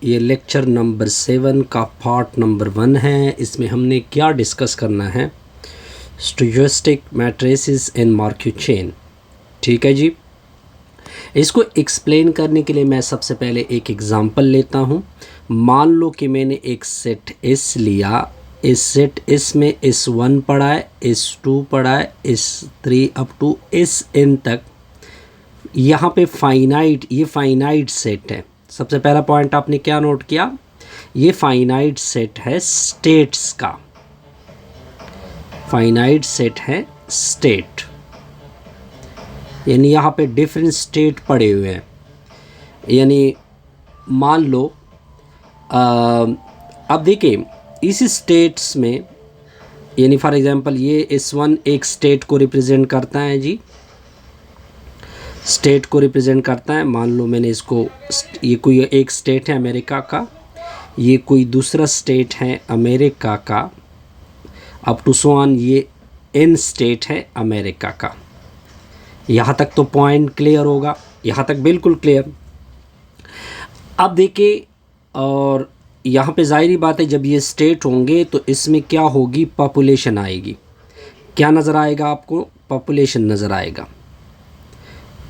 ये lecture number 7 का part number 1 है। इसमें हमने क्या डिस्कस करना है, स्टोचस्टिक मैट्रिसेस इन मार्क्यू चेन। ठीक है जी। इसको एक्सप्लेन करने के लिए मैं सबसे पहले एक एग्जांपल लेता हूँ। मान लो कि मैंने एक सेट एस लिया, इस सेट एस में S1 पढ़ा है, S2 पढ़ा है, S3 अप टू Sn तक। यहाँ पे फाइनाइट, ये फाइनाइट सेट है। सबसे पहला पॉइंट आपने क्या नोट किया, ये फाइनाइट सेट है स्टेट्स का, फाइनाइट सेट है स्टेट, यानी यहाँ पे डिफरेंट स्टेट पड़े हुए हैं। यानी मान लो अब देखिए इस स्टेट्स में, यानी फॉर एग्जांपल ये S1 एक स्टेट को रिप्रेजेंट करता है जी, स्टेट को रिप्रेजेंट करता है। मान लो मैंने इसको, ये कोई एक स्टेट है अमेरिका का, ये कोई दूसरा स्टेट है अमेरिका का, अप टू सो ऑन ये N स्टेट है अमेरिका का। यहाँ तक तो पॉइंट क्लियर होगा, यहाँ तक बिल्कुल क्लियर। अब देखिए, और यहाँ पे ज़ाहिरी बात है जब ये स्टेट होंगे तो इसमें क्या होगी, पॉपुलेशन आएगी। क्या नज़र आएगा आपको, पॉपुलेशन नज़र आएगा।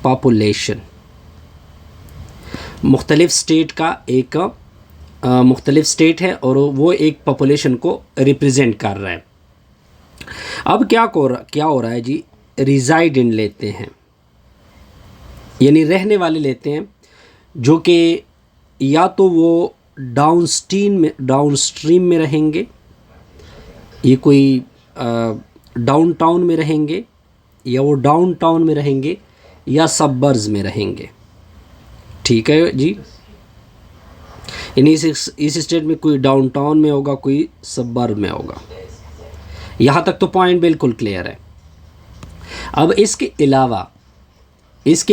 पॉपुलेशन मुख्तलिफ स्टेट का एक मुख्तलिफ स्टेट है और वो एक पॉपुलेशन को रिप्रेजेंट कर रहा है। अब क्या हो रहा है जी, रिजाइड इन लेते हैं, यानी रहने वाले लेते हैं, जो कि या तो वो डाउनस्ट्रीम में रहेंगे, ये कोई डाउनटाउन में रहेंगे, या वो डाउनटाउन में रहेंगे, या सबर्ब्स में रहेंगे। ठीक है जी। यानी इस स्टेट में कोई डाउनटाउन में होगा, कोई सबर्ब में होगा। यहाँ तक तो पॉइंट बिल्कुल क्लियर है। अब इसके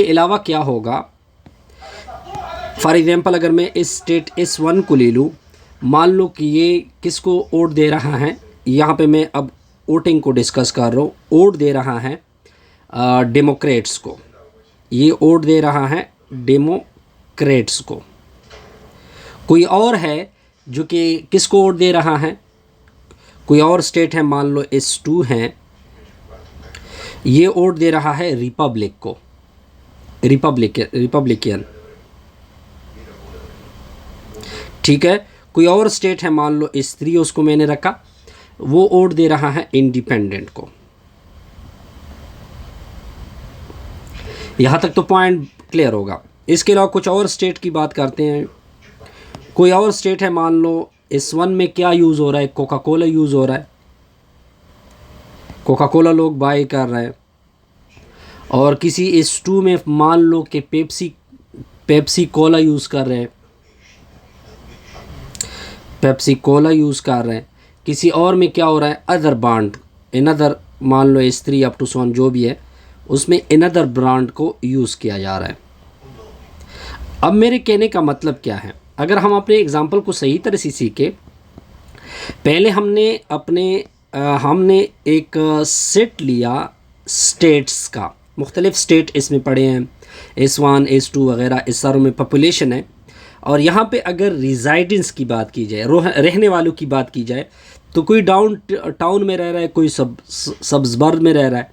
अलावा क्या होगा, फॉर एग्जांपल अगर मैं इस स्टेट S1 को ले लूँ, मान लो कि ये किसको वोट दे रहा है, यहाँ पे मैं अब वोटिंग को डिस्कस कर रहा हूँ। वोट दे रहा है डेमोक्रेट्स को, ये वोट दे रहा है डेमोक्रेट्स को। कोई और है जो कि किसको वोट दे रहा है, कोई और स्टेट है, मान लो S2 है, ये वोट दे रहा है रिपब्लिक को, रिपब्लिकन। ठीक है। कोई और स्टेट है, मान लो S3 उसको मैंने रखा, वो वोट दे रहा है इंडिपेंडेंट को। यहाँ तक तो पॉइंट क्लियर होगा। इसके अलावा कुछ और स्टेट की बात करते हैं। कोई और स्टेट है, मान लो S1 में क्या यूज़ हो रहा है, कोका कोला यूज़ हो रहा है, कोका कोला लोग बाय कर रहे हैं। और किसी S2 में मान लो कि पेप्सी कोला यूज़ कर रहे हैं, पेप्सी कोला यूज़ कर रहे हैं। किसी और में क्या हो रहा है, अदर ब्रांड, अनदर, मान लो S3 अप टू सोन जो भी है, उसमें अनदर ब्रांड को यूज़ किया जा रहा है। अब मेरे कहने का मतलब क्या है, अगर हम अपने एग्जाम्पल को सही तरह से सीखे, पहले हमने एक सेट लिया स्टेट्स का, मुख्तलिफ स्टेट इसमें पड़े हैं, S1 S2 वगैरह, इस सारों में पॉपुलेशन है। और यहाँ पे अगर रिजाइडेंस की बात की जाए, रहने वालों की बात की जाए, तो कोई डाउन टाउन में रह रहा है, कोई सब्ज़बर्ग में रह रहा है।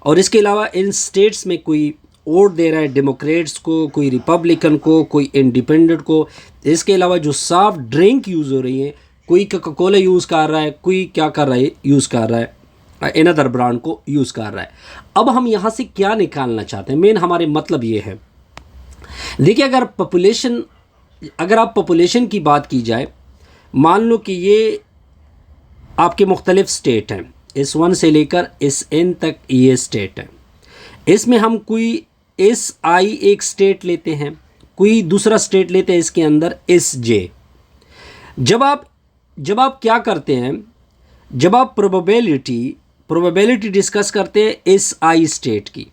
और इसके अलावा इन स्टेट्स में कोई वोट दे रहा है डेमोक्रेट्स को, कोई रिपब्लिकन को, कोई इंडिपेंडेंट को। इसके अलावा जो सॉफ्ट ड्रिंक यूज़ हो रही हैं, कोई कोका कोला यूज़ कर रहा है, कोई क्या कर रहा है, यूज़ कर रहा है अनदर ब्रांड को यूज़ कर रहा है। अब हम यहाँ से क्या निकालना चाहते हैं, मेन हमारे मतलब ये है। देखिए, अगर आप पॉपुलेशन की बात की जाए, मान लो कि ये आपके मुख्तलिफ स्टेट हैं, S1 से लेकर Sn तक ये स्टेट है। इसमें हम कोई SI एक स्टेट लेते हैं, कोई दूसरा स्टेट लेते हैं इसके अंदर SJ। जब आप क्या करते हैं, जब आप प्रोबेबिलिटी डिस्कस करते हैं SI स्टेट की,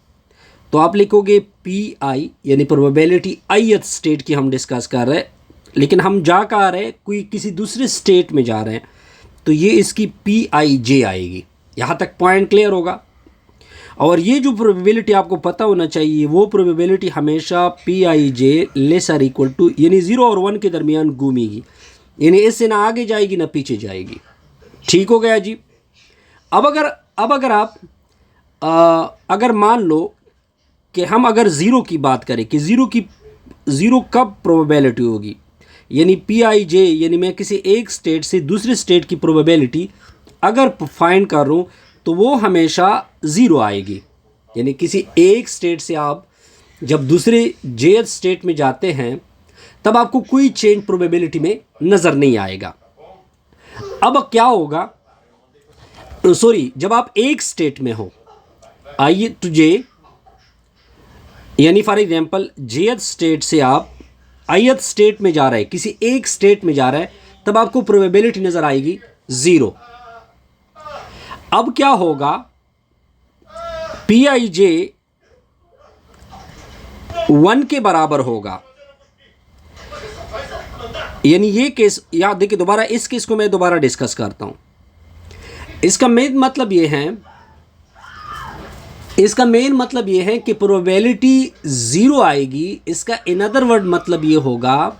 तो आप लिखोगे PI, यानी प्रोबेबिलिटी ith स्टेट की हम डिस्कस कर रहे हैं। लेकिन हम जा कहाँ रहे हैं, कोई किसी दूसरे स्टेट में जा रहे हैं, तो ये इसकी PIJ आएगी। यहाँ तक पॉइंट क्लियर होगा। और ये जो प्रोबेबिलिटी आपको पता होना चाहिए, वो प्रोबेबिलिटी हमेशा Pij less or equal to, यानी 0 और 1 के दरमियान घूमेगी, यानी इससे ना आगे जाएगी ना पीछे जाएगी। ठीक हो गया जी। अब अगर आप अगर मान लो कि हम अगर ज़ीरो की बात करें कि ज़ीरो कब प्रोबेबिलिटी होगी, यानी Pij, यानी मैं किसी एक स्टेट से दूसरे स्टेट की प्रोबेबिलिटी अगर फाइंड कर रहा हूँ तो वो हमेशा ज़ीरो आएगी। यानी किसी एक स्टेट से आप जब दूसरे jth स्टेट में जाते हैं तब आपको कोई चेंज प्रोबेबिलिटी में नज़र नहीं आएगा। अब क्या होगा, सॉरी, जब आप एक स्टेट में हो i to j, यानी फॉर एग्जांपल jth स्टेट से आप ith स्टेट में जा रहे हैं, किसी एक स्टेट में जा रहा है, तब आपको प्रोबेबिलिटी नज़र आएगी 0। अब क्या होगा, Pij 1 के बराबर होगा। यानी ये केस याद देखिए, दोबारा इस केस को मैं दोबारा डिस्कस करता हूं। इसका मेन मतलब ये है कि प्रोबेबिलिटी 0 आएगी। इसका इन अदर वर्ड मतलब ये होगा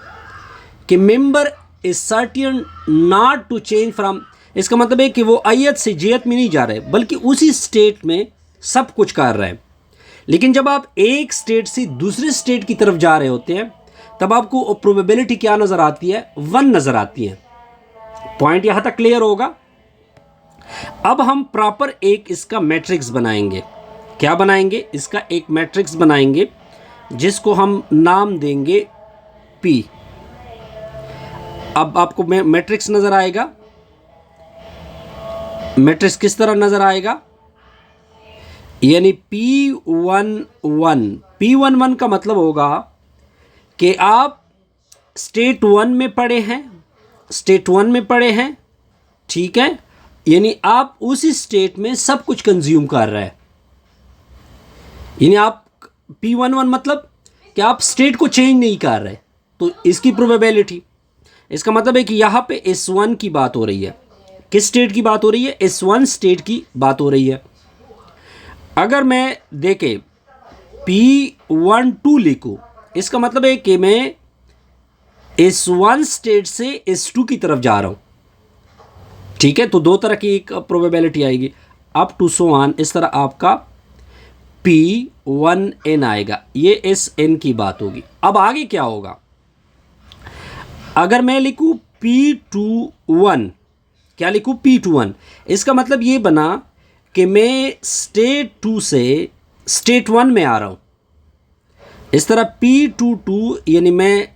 कि member is certain not to change from, इसका मतलब है कि वो ith से jth में नहीं जा रहे बल्कि उसी स्टेट में सब कुछ कर रहे हैं। लेकिन जब आप एक स्टेट से दूसरे स्टेट की तरफ जा रहे होते हैं तब आपको प्रोबेबिलिटी क्या नज़र आती है, 1 नज़र आती है। पॉइंट यहाँ तक क्लियर होगा। अब हम प्रॉपर एक इसका मैट्रिक्स बनाएंगे। क्या बनाएंगे, इसका एक मैट्रिक्स बनाएंगे जिसको हम नाम देंगे P। अब आपको मैट्रिक्स नज़र आएगा। मैट्रिक्स किस तरह नज़र आएगा, यानी P11 का मतलब होगा कि आप स्टेट 1 में पढ़े हैं, ठीक है, यानी आप उसी स्टेट में सब कुछ कंज्यूम कर रहे हैं। यानी आप P11 मतलब कि आप स्टेट को चेंज नहीं कर रहे, तो इसकी प्रोबेबिलिटी, इसका मतलब है कि यहाँ पे S1 की बात हो रही है। किस स्टेट की बात हो रही है, S1 स्टेट की बात हो रही है। अगर मैं देखे P12 लिखूं, इसका मतलब है कि मैं S1 स्टेट से S2 की तरफ जा रहा हूं, ठीक है। तो दो तरह की एक प्रोबेबिलिटी आएगी, अप टू सो ऑन। इस तरह आपका P1n आएगा, ये Sn की बात होगी। अब आगे क्या होगा, अगर मैं लिखूं P21, क्या लिखूं, P21, इसका मतलब ये बना कि मैं स्टेट 2 से स्टेट 1 में आ रहा हूं। इस तरह P22, यानी मैं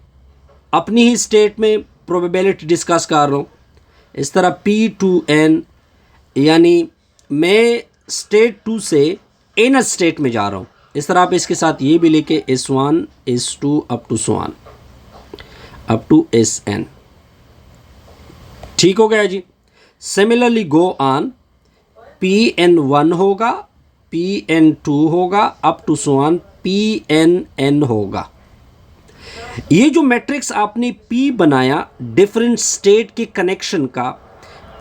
अपनी ही स्टेट में प्रोबेबिलिटी डिस्कस कर रहा हूं। इस तरह P2n, यानी मैं स्टेट 2 से n स्टेट में जा रहा हूं। इस तरह आप इसके साथ ये भी लिखे S1 S2 up to so on up to Sn। ठीक हो गया जी। सिमिलरली गो ऑन, Pn1 होगा, Pn2 होगा, up to so on Pnn होगा। ये जो मैट्रिक्स आपने P बनाया डिफरेंट स्टेट के कनेक्शन का,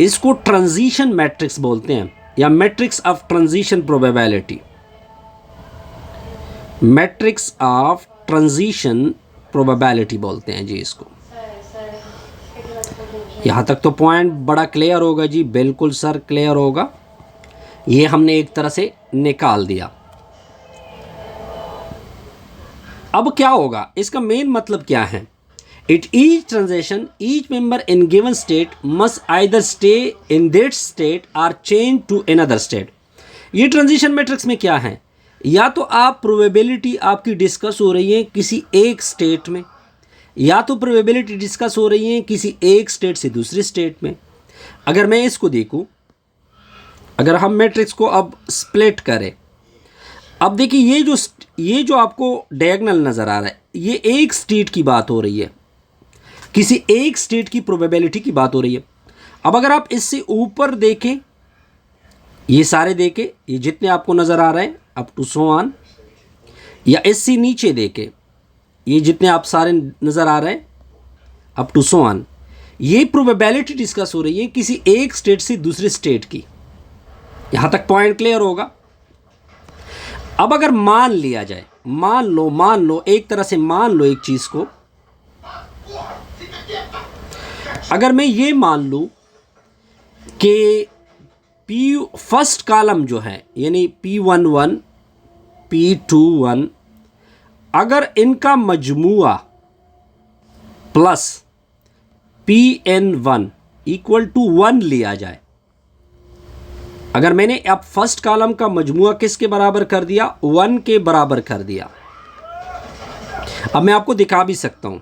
इसको ट्रांजिशन मैट्रिक्स बोलते हैं, या matrix of transition probability. Matrix of transition probability बोलते हैं जी इसको। यहाँ तक तो पॉइंट बड़ा क्लियर होगा जी, बिल्कुल सर क्लियर होगा। ये हमने एक तरह से निकाल दिया। अब क्या होगा, इसका मेन मतलब क्या है, it each transaction each member in given state must either stay in that state और चेंज टू अनदर स्टेट। ये ट्रांजिशन मैट्रिक्स में क्या है, या तो आप प्रोबेबिलिटी आपकी डिस्कस हो रही है किसी एक स्टेट में, या तो प्रोबेबिलिटी डिस्कस हो रही है किसी एक स्टेट से दूसरे स्टेट में। अगर मैं इसको देखूं, अगर हम मैट्रिक्स को अब स्प्लिट करें, अब देखिए ये जो आपको डायगोनल नज़र आ रहा है, ये एक स्टेट की बात हो रही है, किसी एक स्टेट की प्रोबेबिलिटी की बात हो रही है। अब अगर आप इससे ऊपर देखें, ये सारे देखें, ये जितने आपको नज़र आ रहे हैं अप टू सो ऑन, या इससे नीचे देखें, ये जितने आप सारे नज़र आ रहे हैं अप टू सो ऑन, ये प्रोबेबिलिटी डिस्कस हो रही है किसी एक स्टेट से दूसरे स्टेट की। यहाँ तक पॉइंट क्लियर होगा। अब अगर मान लिया जाए, मान लो एक तरह से मान लो एक चीज को, अगर मैं ये मान लूं कि पी फर्स्ट कॉलम जो है यानी P11 P21 अगर इनका मजमुआ प्लस Pn1 इक्वल टू 1 लिया जाए, अगर मैंने अब फर्स्ट कॉलम का मजमुआ किसके बराबर कर दिया, 1 के बराबर कर दिया। अब मैं आपको दिखा भी सकता हूं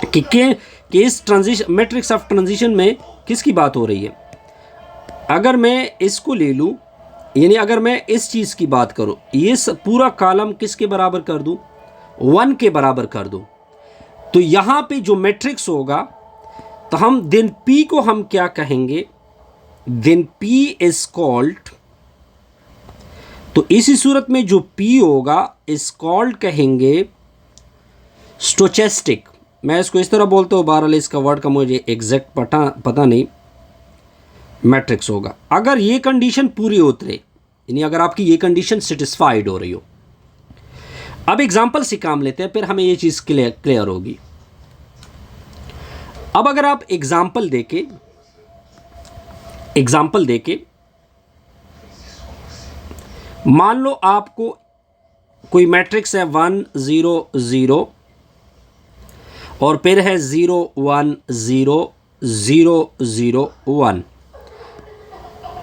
कि इस ट्रांजिशन मैट्रिक्स ऑफ ट्रांजिशन में किसकी बात हो रही है। अगर मैं इसको ले लूं, यानी अगर मैं इस चीज की बात करूं, ये पूरा कॉलम किसके बराबर कर दूं, 1 के बराबर कर दूं, तो यहां पे जो मैट्रिक्स होगा तो हम देन P को हम क्या कहेंगे, देन P इज कॉल्ड, तो इसी सूरत में जो P होगा इज कॉल्ड कहेंगे स्टोचेस्टिक। मैं इसको इस तरह बोलता हूँ, बहरहाल इसका वर्ड का मुझे एग्जैक्ट पता नहीं, मैट्रिक्स होगा। अगर ये कंडीशन पूरी उतरे, यानी अगर आपकी ये कंडीशन सेटिस्फाइड हो रही हो। अब एग्जांपल से काम लेते हैं, फिर हमें ये चीज़ क्लियर होगी। अब अगर आप एग्जांपल देके मान लो आपको कोई मैट्रिक्स है 1 0 0 और फिर है 0 1 0 0 0 1।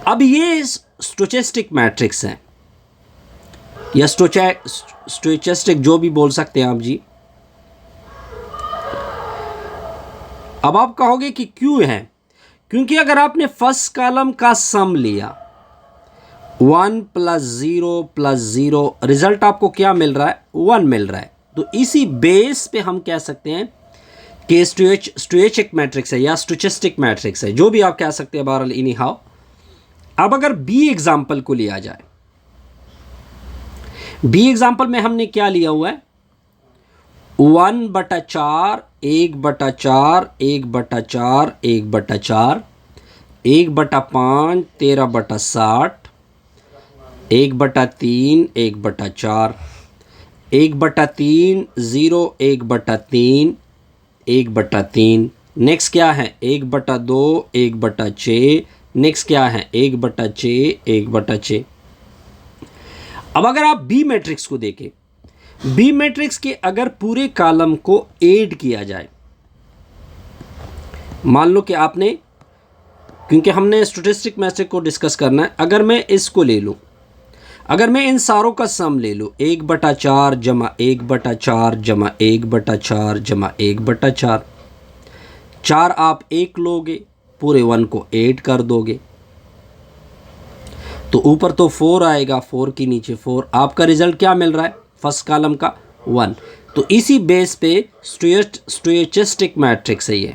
अब ये स्टोचेस्टिक मैट्रिक्स है या स्टोचेस्टिक जो भी बोल सकते हैं आप जी। अब आप कहोगे कि क्यों है, क्योंकि अगर आपने फर्स्ट कॉलम का सम लिया 1 + 0 + 0, रिजल्ट आपको क्या मिल रहा है, 1 मिल रहा है। तो इसी बेस पे हम कह सकते हैं कि स्टोचेस्टिक मैट्रिक्स है या स्टोचेस्टिक मैट्रिक्स है, जो भी आप कह सकते हैं, बहरहाल इनी हाउ। अब अगर बी एग्जाम्पल को लिया जाए, बी एग्जाम्पल में हमने क्या लिया हुआ है, 1/4 1/4 1/4 1/4 1/5 13/60 1/3 1/4 1/3 0 1/3 1/3। नेक्स्ट क्या है 1/2 1/6। नेक्स्ट क्या है 1/6 1/6। अब अगर आप बी मैट्रिक्स को देखें, बी मैट्रिक्स के अगर पूरे कॉलम को ऐड किया जाए, मान लो कि आपने, क्योंकि हमने स्टोचेस्टिक मैट्रिक्स को डिस्कस करना है, अगर मैं इसको ले लूं, अगर मैं इन सारों का सम ले लूं 1/4 जमा 1/4 जमा 1/4 जमा 1/4, 4 आप 1 लोगे, पूरे 1 को 8 कर दोगे, तो ऊपर तो 4 आएगा, 4 के नीचे 4, आपका रिजल्ट क्या मिल रहा है, फर्स्ट कॉलम का 1। तो इसी बेस पे स्टोचेस्टिक मैट्रिक्स है ये।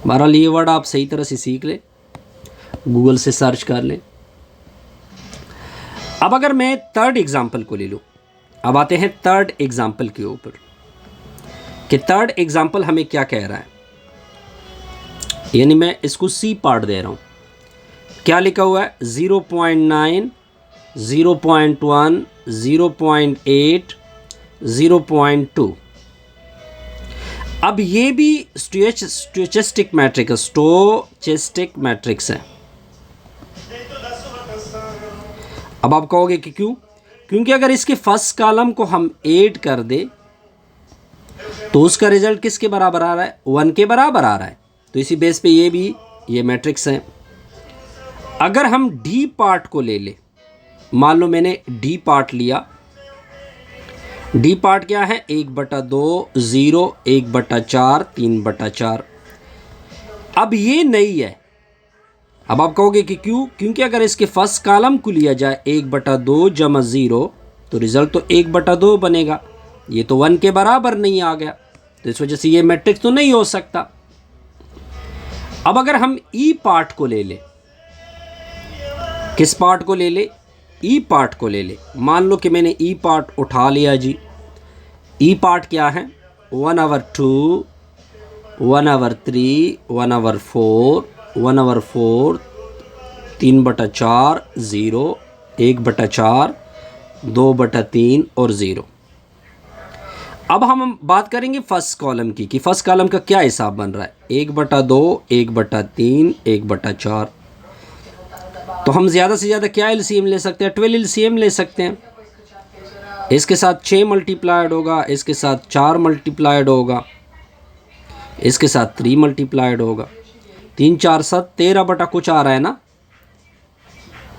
बहरहाल ये वर्ड आप सही तरह से सीख लें, गूगल से सर्च कर लें। अब अगर मैं थर्ड एग्जाम्पल को ले लूँ, अब आते हैं थर्ड एग्जाम्पल के ऊपर कि थर्ड एग्जाम्पल हमें क्या कह रहा है, यानी मैं इसको सी पार्ट दे रहा हूँ। क्या लिखा हुआ है 0.9 0.1 0.8 0.2। अब ये भी स्टोचेस्टिक मैट्रिक्स है। अब आप कहोगे कि क्यों, क्योंकि अगर इसके फर्स्ट कॉलम को हम ऐड कर दे तो उसका रिजल्ट किसके बराबर आ रहा है, 1 के बराबर आ रहा है। तो इसी बेस पे ये भी ये मैट्रिक्स है। अगर हम डी पार्ट को ले ले, मान लो मैंने डी पार्ट लिया, डी पार्ट क्या है 1/2 0 1/4 3/4। अब ये नहीं है। अब आप कहोगे कि क्यों, क्योंकि अगर इसके फर्स्ट कॉलम को लिया जाए 1/2 जमा 0 तो रिजल्ट तो 1/2 बनेगा, ये तो 1 के बराबर नहीं आ गया, तो इस वजह से ये मैट्रिक्स तो नहीं हो सकता। अब अगर हम ई पार्ट को ले ले, किस पार्ट को ले ले, ई पार्ट को ले ले। मान लो कि मैंने ई पार्ट उठा लिया जी। ई पार्ट क्या है 1/2 1/3 1/4 1/4 3/4 0 1/4, 2/3 और 0। अब हम बात करेंगे फर्स्ट कॉलम की कि फर्स्ट कॉलम का क्या हिसाब बन रहा है। 1/2, 1/3, 1/4। तो हम ज़्यादा से ज़्यादा क्या एलसीएम ले सकते हैं? 12 एलसीएम ले सकते हैं। इसके साथ 6 मल्टीप्लाइड होगा, इसके साथ 4 मल्टीप्लाइड होगा, इसके साथ 3 मल्टीप्लाइड होगा। 3 4 7 13 बटा कुछ आ रहा है ना,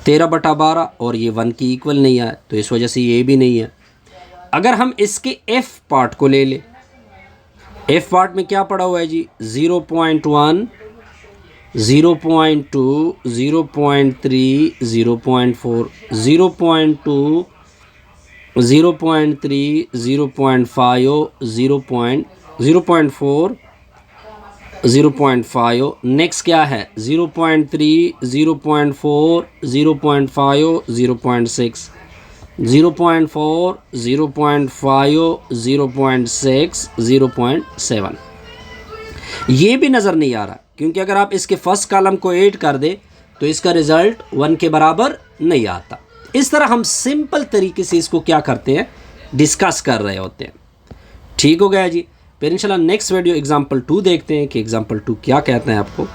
13/12, और ये 1 की इक्वल नहीं है, तो इस वजह से ये भी नहीं है। अगर हम इसके एफ पार्ट को ले लें, एफ पार्ट में क्या पड़ा हुआ है जी? 0.1, 0.2, 0.3, 0.4, 0.2, 0.3, 0.5, 0.4, 0.5। नेक्स्ट क्या है? 0.3, 0.4, 0.5, 0.6, 0.4, 0.5, 0.6, 0.7। ये भी नज़र नहीं आ रहा, क्योंकि अगर आप इसके फर्स्ट कॉलम को ऐड कर दें तो इसका रिज़ल्ट 1 के बराबर नहीं आता। इस तरह हम सिंपल तरीके से इसको क्या करते हैं, डिस्कस कर रहे होते हैं। ठीक हो गया जी। फिर इंशाल्लाह नेक्स्ट वीडियो एग्जाम्पल 2 देखते हैं कि एग्जाम्पल 2 क्या कहते हैं आपको।